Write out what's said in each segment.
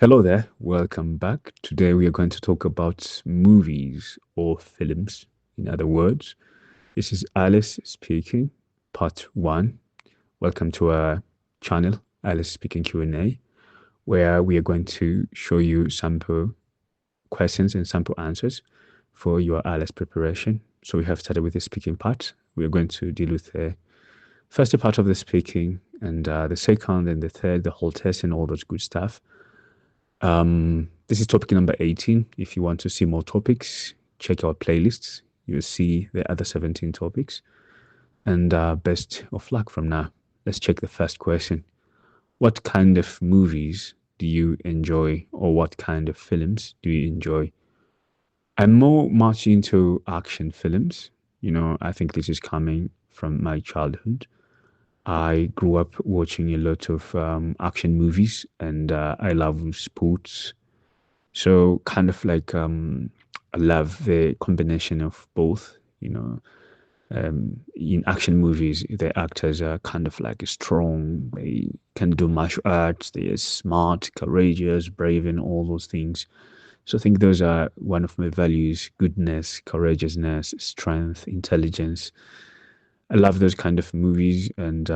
Hello there, welcome back. Today we are going to talk about movies or films, in other words. This is Alice speaking, part one. Welcome to our channel, Alice Speaking Q&A, where we are going to show you sample questions and sample answers for your Alice preparation. So we have started with the speaking part. We are going to deal with the first part of the speaking and the second and the third, the whole test and all those good stuff. This is topic number 18. If you want to see more topics, check our playlists. You'll see the other 17 topics. And best of luck from now. Let's check the first question. What kind of movies do you enjoy, or what kind of films do you enjoy? I'm more much into action films. I think this is coming from my childhood. I grew up watching a lot of action movies, and I love sports. So kind of like I love the combination of both. In action movies, the actors are kind of like strong. They can do martial arts. They are smart, courageous, brave, and all those things. So I think those are one of my values: goodness, courageousness, strength, intelligence. I love those kind of movies, and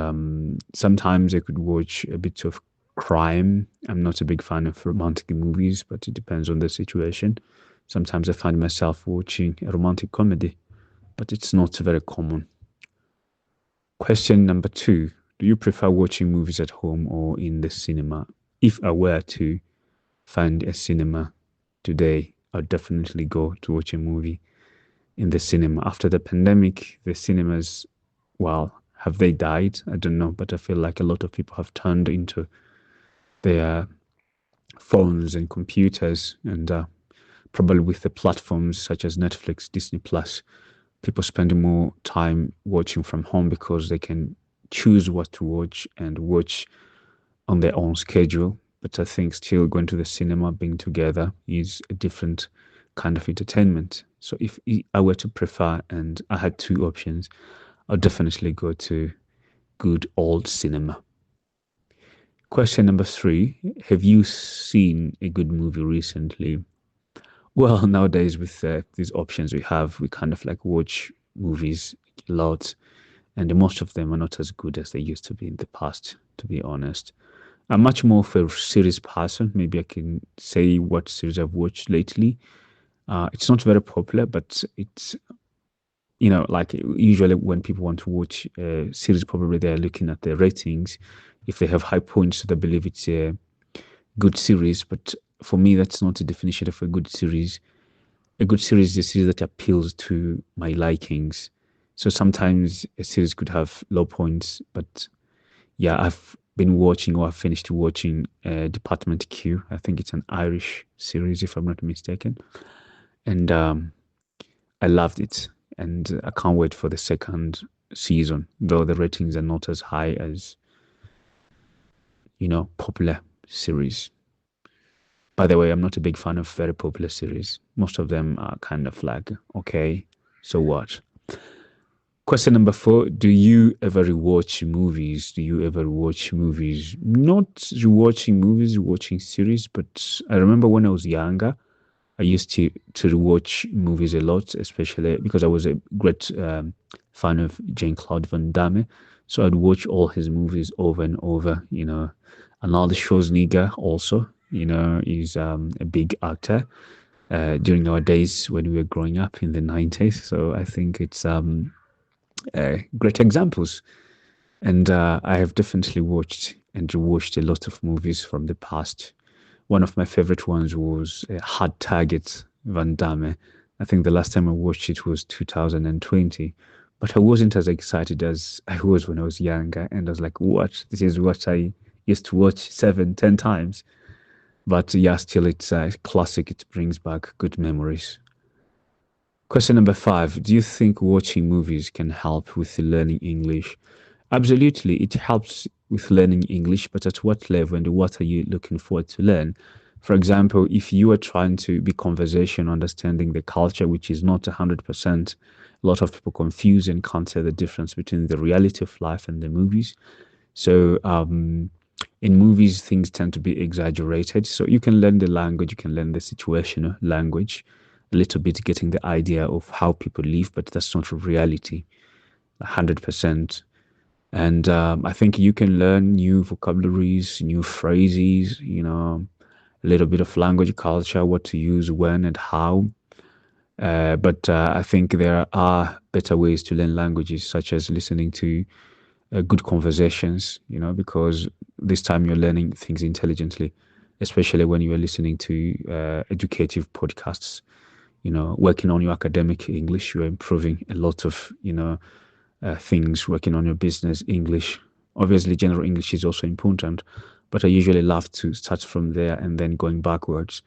sometimes I could watch a bit of crime. I'm not a big fan of romantic movies, but it depends on the situation. Sometimes I find myself watching a romantic comedy, but it's not very common. Question number two. Do you prefer watching movies at home or in the cinema? If I were to find a cinema today, I'd definitely go to watch a movie in the cinema. After the pandemic, the cinemas, well, have they died? I don't know, but I feel like a lot of people have turned into their phones and computers, and probably with the platforms such as Netflix, Disney Plus, people spend more time watching from home because they can choose what to watch and watch on their own schedule. But I think still going to the cinema, being together, is a different kind of entertainment. So if I were to prefer and I had two options, I'd definitely go to good old cinema. Question number three. Have you seen a good movie recently? Well, nowadays with these options we have, we kind of like watch movies a lot, and most of them are not as good as they used to be in the past, to be honest. I'm much more of a series person. Maybe I can say what series I've watched lately. It's not very popular, but it's, like usually when people want to watch a series, probably they're looking at the ratings. If they have high points, they believe it's a good series. But for me, that's not the definition of a good series. A good series is a series that appeals to my likings. So sometimes a series could have low points, but yeah, I've been watching or I've finished watching Department Q. I think it's an Irish series, if I'm not mistaken. And I loved it. And I can't wait for the second season, though the ratings are not as high as, popular series. By the way, I'm not a big fan of very popular series. Most of them are kind of like, okay, so what? Question number four. Do you ever rewatch movies? Do you ever watch movies? Not rewatching movies, rewatching series, but I remember when I was younger, I used to rewatch movies a lot, especially because I was a great fan of Jean-Claude Van Damme. So I'd watch all his movies over and over. Arnold Schwarzenegger also, is a big actor during our days when we were growing up in the 90s. So I think it's great examples. And I have definitely watched and rewatched a lot of movies from the past. One of my favorite ones was Hard Target, Van Damme. I think the last time I watched it was 2020, but I wasn't as excited as I was when I was younger. And I was like, what? This is what I used to watch 7, 10 times. But yeah, still, it's a classic. It brings back good memories. Question number five. Do you think watching movies can help with learning English? Absolutely, it helps with learning English, but at what level and what are you looking forward to learn? For example, if you are trying to be conversation, understanding the culture, which is not 100%, a lot of people confuse and can't tell the difference between the reality of life and the movies. So In movies, things tend to be exaggerated. So you can learn the language, you can learn the situational language, a little bit getting the idea of how people live, but that's not reality, 100%. And I think you can learn new vocabularies, new phrases, a little bit of language culture, what to use when and how. But I think there are better ways to learn languages, such as listening to good conversations, because this time you're learning things intelligently, especially when you are listening to educative podcasts, working on your academic English, you're improving a lot of, things, working on your business English. Obviously, general English is also important, but I usually love to start from there and then going backwards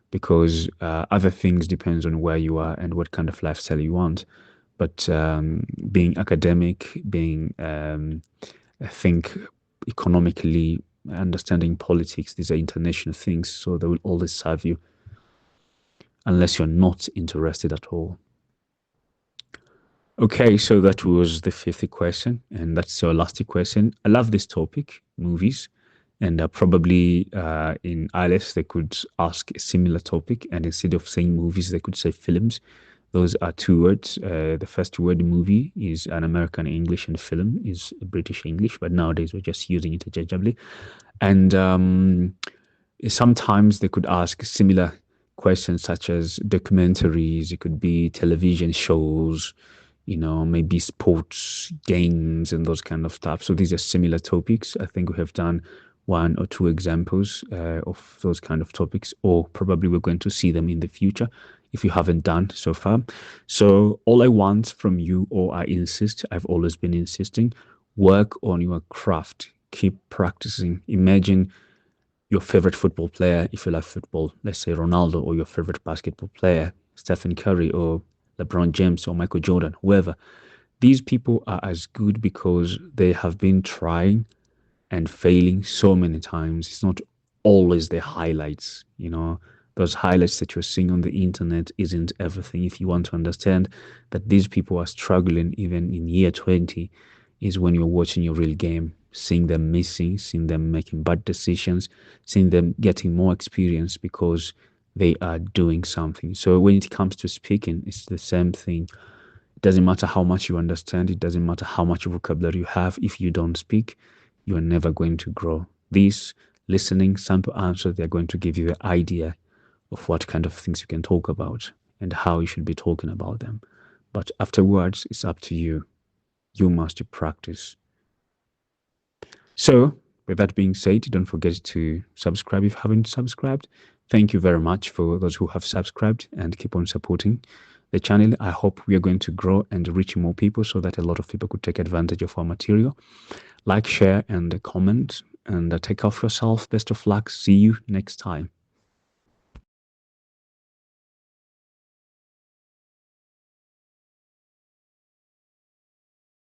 because other things depends on where you are and what kind of lifestyle you want. But being academic, being I think economically understanding politics, these are international things, so they will always serve you unless you're not interested at all. Okay, so that was the fifth question, and that's your last question. I love this topic, movies, and probably in IELTS they could ask a similar topic, and instead of saying movies, they could say films. Those are two words. The first word, movie, is an American English, and film is British English, but nowadays we're just using it interchangeably. And sometimes they could ask similar questions such as documentaries, it could be television shows, maybe sports games and those kind of stuff. So these are similar topics. I think we have done one or two examples of those kind of topics, or probably we're going to see them in the future if you haven't done so far. So all I want from you, or I insist, I've always been insisting, work on your craft. Keep practicing. Imagine your favorite football player, if you like football, let's say Ronaldo, or your favorite basketball player, Stephen Curry, or LeBron James, or Michael Jordan, whoever. These people are as good because they have been trying and failing so many times. It's not always the highlights, Those highlights that you're seeing on the internet isn't everything. If you want to understand that these people are struggling even in year 20, is when you're watching your real game, seeing them missing, seeing them making bad decisions, seeing them getting more experience because they are doing something. So when it comes to speaking, it's the same thing. It doesn't matter how much you understand, it doesn't matter how much vocabulary you have. If you don't speak, you are never going to grow. These listening sample answers, they're going to give you the idea of what kind of things you can talk about and how you should be talking about them. But afterwards, it's up to you. You must practice. So, with that being said, don't forget to subscribe if you haven't subscribed. Thank you very much for those who have subscribed and keep on supporting the channel. I hope we are going to grow and reach more people so that a lot of people could take advantage of our material. Like, share, and comment, and take off yourself. Best of luck. See you next time.